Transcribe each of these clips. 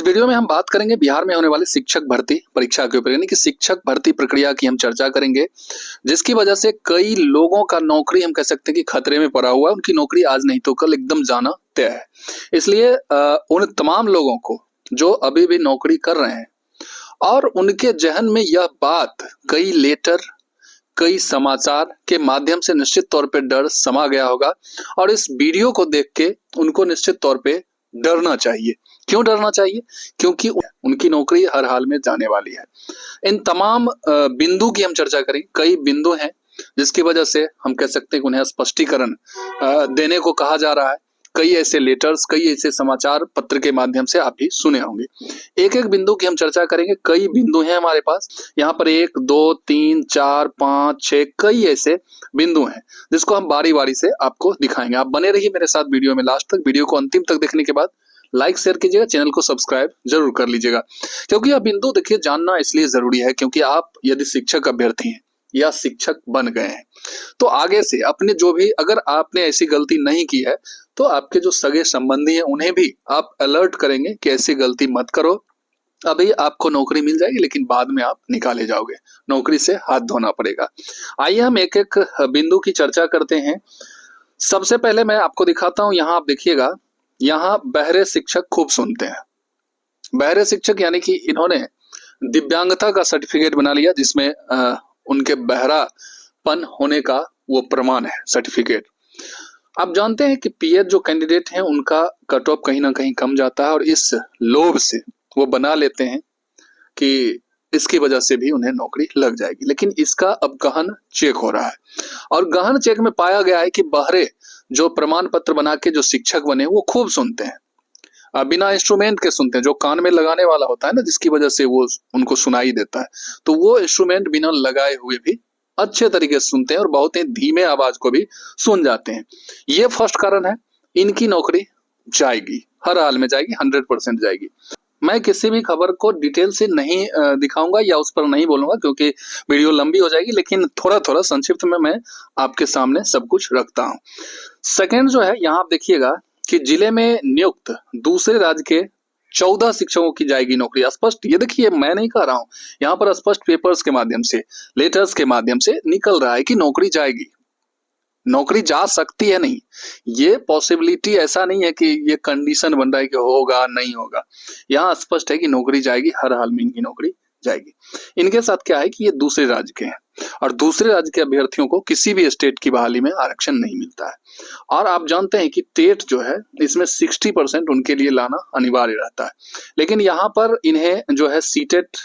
Video में हम बात करेंगे बिहार में होने वाली शिक्षक भर्ती परीक्षा के ऊपर, यानी कि शिक्षक भर्ती प्रक्रिया की हम चर्चा करेंगे, जिसकी वजह से कई लोगों का नौकरी हम कह सकते हैं कि खतरे में पड़ा हुआ है। उनकी नौकरी आज नहीं तो कल एकदम जाना तय है। इसलिए उन तमाम लोगों को जो अभी भी नौकरी कर रहे हैं और उनके जहन में यह बात कई लेटर, कई समाचार के माध्यम से निश्चित तौर पे डर समा गया होगा और इस वीडियो को देख के उनको निश्चित तौर पे डरना चाहिए। क्यों डरना चाहिए? क्योंकि उनकी नौकरी हर हाल में जाने वाली है। इन तमाम बिंदु की हम चर्चा करेंगे। कई बिंदु हैं जिसकी वजह से हम कह सकते हैं कि उन्हें स्पष्टीकरण देने को कहा जा रहा है। कई ऐसे लेटर्स, कई ऐसे समाचार पत्र के माध्यम से आप भी सुने होंगे। एक एक बिंदु की हम चर्चा करेंगे। कई बिंदु हैं हमारे पास, यहाँ पर 1, 2, 3, 4, 5, 6 कई ऐसे बिंदु हैं जिसको हम बारी बारी से आपको दिखाएंगे। आप बने रहिए मेरे साथ वीडियो में लास्ट तक। वीडियो को अंतिम तक देखने के बाद लाइक शेयर कीजिएगा, चैनल को सब्सक्राइब जरूर कर लीजिएगा, क्योंकि यह बिंदु देखिए जानना इसलिए जरूरी है क्योंकि आप यदि शिक्षक अभ्यर्थी हैं या शिक्षक बन गए हैं तो आगे से अपने जो भी, अगर आपने ऐसी गलती नहीं की है तो आपके जो सगे संबंधी हैं उन्हें भी आप अलर्ट करेंगे कि ऐसी गलती मत करो। अभी आपको नौकरी मिल जाएगी लेकिन बाद में आप निकाले जाओगे, नौकरी से हाथ धोना पड़ेगा। आइए हम एक एक बिंदु की चर्चा करते हैं। सबसे पहले मैं आपको दिखाता हूं, यहाँ आप देखिएगा, यहाँ बहरे शिक्षक खूब सुनते हैं। बहरे शिक्षक यानी कि इन्होंने दिव्यांगता का सर्टिफिकेट बना लिया जिसमें उनके बहरापन होने का वो प्रमाण है, सर्टिफिकेट। आप जानते हैं कि पीएच जो कैंडिडेट हैं उनका कट ऑफ कहीं ना कहीं कम जाता है और इस लोभ से वो बना लेते हैं कि इसकी वजह से भी उन्हें नौकरी लग जाएगी। लेकिन इसका अब गहन चेक हो रहा है और गहन चेक में पाया गया है कि बहरे जो प्रमाण पत्र बना के जो शिक्षक बने वो खूब सुनते हैं, बिना इंस्ट्रूमेंट के सुनते हैं। जो कान में लगाने वाला होता है ना, जिसकी वजह से वो उनको सुनाई देता है, तो वो इंस्ट्रूमेंट बिना लगाए हुए भी अच्छे तरीके से सुनते हैं और बहुत ही धीमे आवाज को भी सुन जाते हैं। ये फर्स्ट कारण है। इनकी नौकरी जाएगी, हर हाल में जाएगी, 100% जाएगी। मैं किसी भी खबर को डिटेल से नहीं दिखाऊंगा या उस पर नहीं बोलूंगा क्योंकि वीडियो लंबी हो जाएगी, लेकिन थोड़ा थोड़ा संक्षिप्त में मैं आपके सामने सब कुछ रखता हूं। सेकंड जो है, यहाँ आप देखिएगा कि जिले में नियुक्त दूसरे राज्य के 14 शिक्षकों की जाएगी नौकरी। स्पष्ट, ये देखिए, मैं नहीं कह रहा हूं, यहाँ पर स्पष्ट पेपर्स के माध्यम से, लेटर्स के माध्यम से निकल रहा है कि नौकरी जाएगी। नौकरी जा सकती है नहीं, ये पॉसिबिलिटी ऐसा नहीं है कि ये कंडीशन बन रहा है कि होगा नहीं होगा। यहाँ स्पष्ट है कि नौकरी जाएगी, हर हाल में इनकी नौकरी जाएगी। इनके साथ क्या है कि ये दूसरे राज्य के हैं और दूसरे राज्य के अभ्यर्थियों को किसी भी स्टेट की बहाली में आरक्षण नहीं मिलता है। और आप जानते हैं कि टेट जो है इसमें 60% उनके लिए लाना अनिवार्य रहता है। लेकिन यहाँ पर इन्हें जो है सीटेट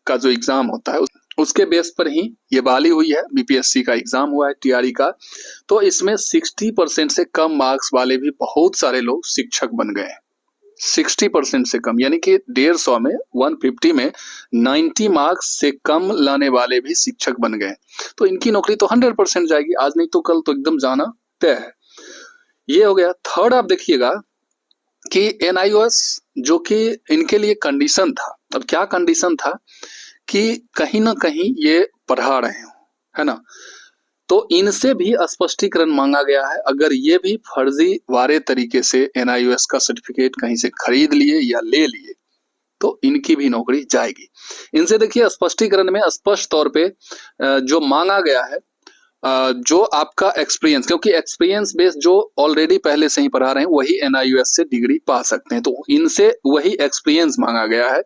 का जो एग्जाम होता है उसके बेस पर ही ये बहाली हुई है। बीपीएससी का एग्जाम हुआ है, टीआरई का, तो इसमें 60% से कम मार्क्स वाले भी बहुत सारे लोग शिक्षक बन गए हैं। 60% से कम यानी कि 150 में, 150 में 90 मार्क्स से कम लाने वाले भी शिक्षक बन गए। तो इनकी नौकरी तो 100% जाएगी, आज नहीं तो कल तो एकदम जाना तय है। ये हो गया। थर्ड आप देखिएगा कि एनआईओएस जो कि इनके लिए कंडीशन था। अब क्या कंडीशन था कि कहीं ना कहीं ये पढ़ा रहे हो, है ना, तो इनसे भी स्पष्टीकरण मांगा गया है। अगर ये भी फर्जीवाड़े तरीके से एनआईओएस का सर्टिफिकेट कहीं से खरीद लिए या ले लिए तो इनकी भी नौकरी जाएगी। इनसे देखिए स्पष्टीकरण में स्पष्ट तौर पे जो मांगा गया है, जो आपका एक्सपीरियंस, क्योंकि एक्सपीरियंस बेस जो ऑलरेडी पहले से ही पढ़ा रहे हैं वही एनआईओएस से डिग्री पा सकते हैं, तो इनसे वही एक्सपीरियंस मांगा गया है।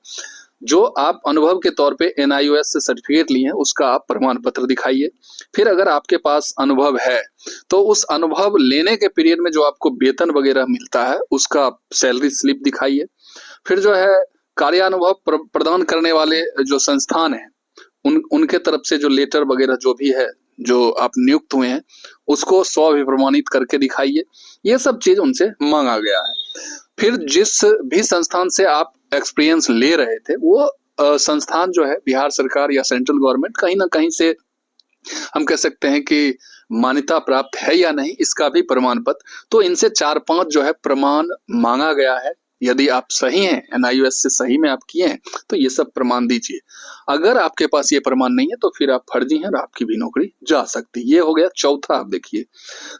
जो आप अनुभव के तौर पे एनआईओएस से सर्टिफिकेट लिए हैं उसका आप प्रमाण पत्र दिखाइए। फिर अगर आपके पास अनुभव है तो उस अनुभव लेने के पीरियड में जो आपको वेतन वगैरह मिलता है उसका सैलरी स्लिप दिखाइए। फिर जो है कार्यानुभव प्रदान करने वाले जो संस्थान हैं उनके तरफ से जो लेटर वगैरह जो भी है, जो आप नियुक्त हुए हैं, उसको स्वप्रमाणित करके दिखाइए। ये सब चीज उनसे मांगा गया है। फिर जिस भी संस्थान से आप एक्सपीरियंस ले रहे थे वो संस्थान जो है बिहार सरकार या सेंट्रल गवर्नमेंट कहीं ना कहीं से हम कह सकते हैं कि मान्यता प्राप्त है या नहीं, इसका भी प्रमाण पत्र। तो इनसे 4-5 जो है प्रमाण मांगा गया है। यदि आप सही हैं, एनआईओएस से सही में आप किए हैं तो ये सब प्रमाण दीजिए। अगर आपके पास ये प्रमाण नहीं है तो फिर आप फर्जी हैं और आपकी भी नौकरी जा सकती है। ये हो गया चौथा। आप देखिए,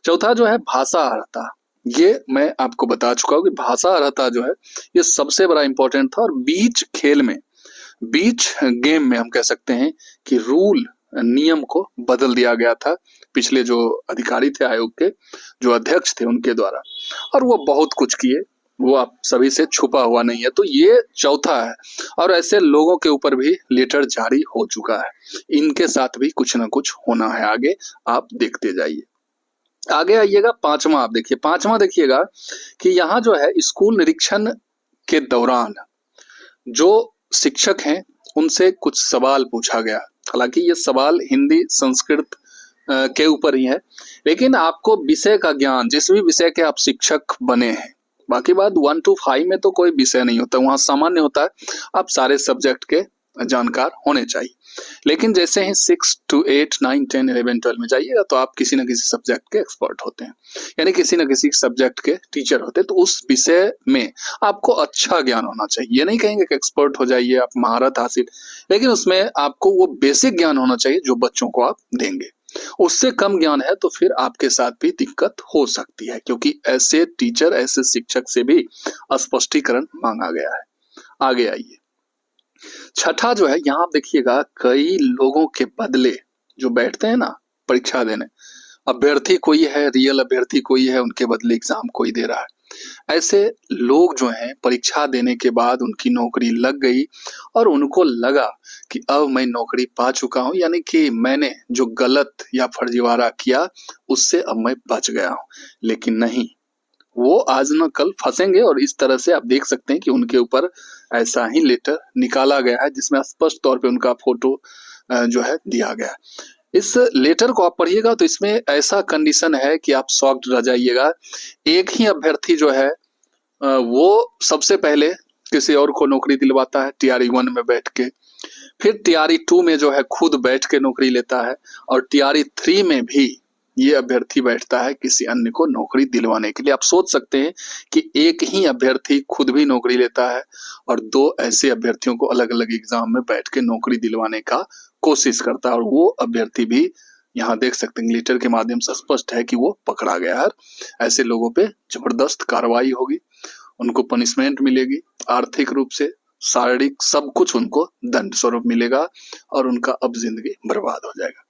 चौथा जो है भाषा अर्हता। ये मैं आपको बता चुका हूँ कि भाषा अर्हता जो है ये सबसे बड़ा इंपॉर्टेंट था। और बीच खेल में, बीच गेम में हम कह सकते हैं कि रूल नियम को बदल दिया गया था पिछले जो अधिकारी थे आयोग के, जो अध्यक्ष थे उनके द्वारा, और वो बहुत कुछ किए, वो आप सभी से छुपा हुआ नहीं है। तो ये चौथा है, और ऐसे लोगों के ऊपर भी लेटर जारी हो चुका है। इनके साथ भी कुछ ना कुछ होना है आगे, आप देखते जाइए। आगे आइएगा पांचवा, आप देखिए पांचवा, देखिएगा कि यहाँ जो है स्कूल निरीक्षण के दौरान जो शिक्षक हैं उनसे कुछ सवाल पूछा गया। हालांकि ये सवाल हिंदी संस्कृत के ऊपर ही है, लेकिन आपको विषय का ज्ञान, जिस भी विषय के आप शिक्षक बने हैं, बाकी बात 1 to 5 में तो कोई विषय नहीं होता, वहाँ सामान्य होता है, आप सारे सब्जेक्ट के जानकार होने चाहिए। लेकिन जैसे ही 6 to 8, 9, 10, 11, 12 में जाइएगा तो आप किसी न किसी सब्जेक्ट के एक्सपर्ट होते हैं, यानी किसी न किसी सब्जेक्ट के टीचर होते हैं। तो उस विषय में आपको अच्छा ज्ञान होना चाहिए। ये नहीं कहेंगे कि एक्सपर्ट हो जाइए, आप महारत हासिल, लेकिन उसमें आपको वो बेसिक ज्ञान होना चाहिए जो बच्चों को आप देंगे। उससे कम ज्ञान है तो फिर आपके साथ भी दिक्कत हो सकती है, क्योंकि ऐसे टीचर, ऐसे शिक्षक से भी स्पष्टीकरण मांगा गया है। आगे आइए, छठा जो है, यहाँ आप देखिएगा कई लोगों के बदले जो बैठते हैं ना परीक्षा देने, अभ्यर्थी कोई है, रियल अभ्यर्थी कोई है, उनके बदले एग्जाम कोई दे रहा है। ऐसे लोग जो हैं परीक्षा देने के बाद उनकी नौकरी लग गई और उनको लगा कि अब मैं नौकरी पा चुका हूं, यानी कि मैंने जो गलत या फर्जीवाड़ा किया उससे अब मैं बच गया हूं। लेकिन नहीं, वो आज न कल फंसेंगे। और इस तरह से आप देख सकते हैं कि उनके ऊपर ऐसा ही लेटर निकाला गया है जिसमें स्पष्ट तौर पे उनका फोटो जो है दिया गया है। इस लेटर को आप पढ़िएगा तो इसमें ऐसा कंडीशन है कि आप शॉक्ड रह जाइएगा। एक ही अभ्यर्थी जो है वो सबसे पहले किसी और को नौकरी दिलवाता है TRE 1 में बैठ के, फिर TRE 2 में जो है खुद बैठ के नौकरी लेता है, और TRE 3 में भी ये अभ्यर्थी बैठता है किसी अन्य को नौकरी दिलवाने के लिए। आप सोच सकते हैं कि एक ही अभ्यर्थी खुद भी नौकरी लेता है और दो ऐसे अभ्यर्थियों को अलग अलग एग्जाम में बैठ के नौकरी दिलवाने का कोशिश करता है, और वो अभ्यर्थी भी यहाँ देख सकते हैं लेटर के माध्यम से स्पष्ट है कि वो पकड़ा गया है। ऐसे लोगों पे जबरदस्त कार्रवाई होगी, उनको पनिशमेंट मिलेगी, आर्थिक रूप से, शारीरिक, सब कुछ उनको दंड स्वरूप मिलेगा, और उनका अब जिंदगी बर्बाद हो जाएगा।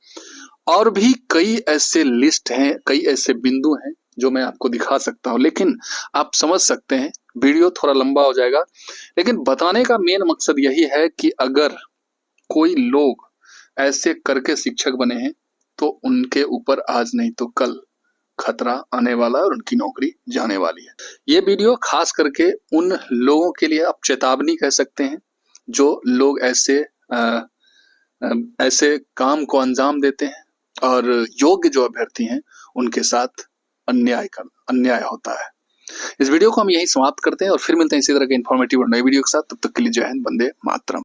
और भी कई ऐसे लिस्ट हैं, कई ऐसे बिंदु हैं जो मैं आपको दिखा सकता हूं, लेकिन आप समझ सकते हैं वीडियो थोड़ा लंबा हो जाएगा। लेकिन बताने का मेन मकसद यही है कि अगर कोई लोग ऐसे करके शिक्षक बने हैं तो उनके ऊपर आज नहीं तो कल खतरा आने वाला है और उनकी नौकरी जाने वाली है। ये वीडियो खास करके उन लोगों के लिए आप चेतावनी कह सकते हैं जो लोग ऐसे काम को अंजाम देते हैं और योग्य जो अभ्यर्थी हैं उनके साथ अन्याय होता है। इस वीडियो को हम यहीं समाप्त करते हैं और फिर मिलते हैं इसी तरह के इन्फॉर्मेटिव और नए वीडियो के साथ। तब तक के लिए जय हिंद, वंदे मातरम।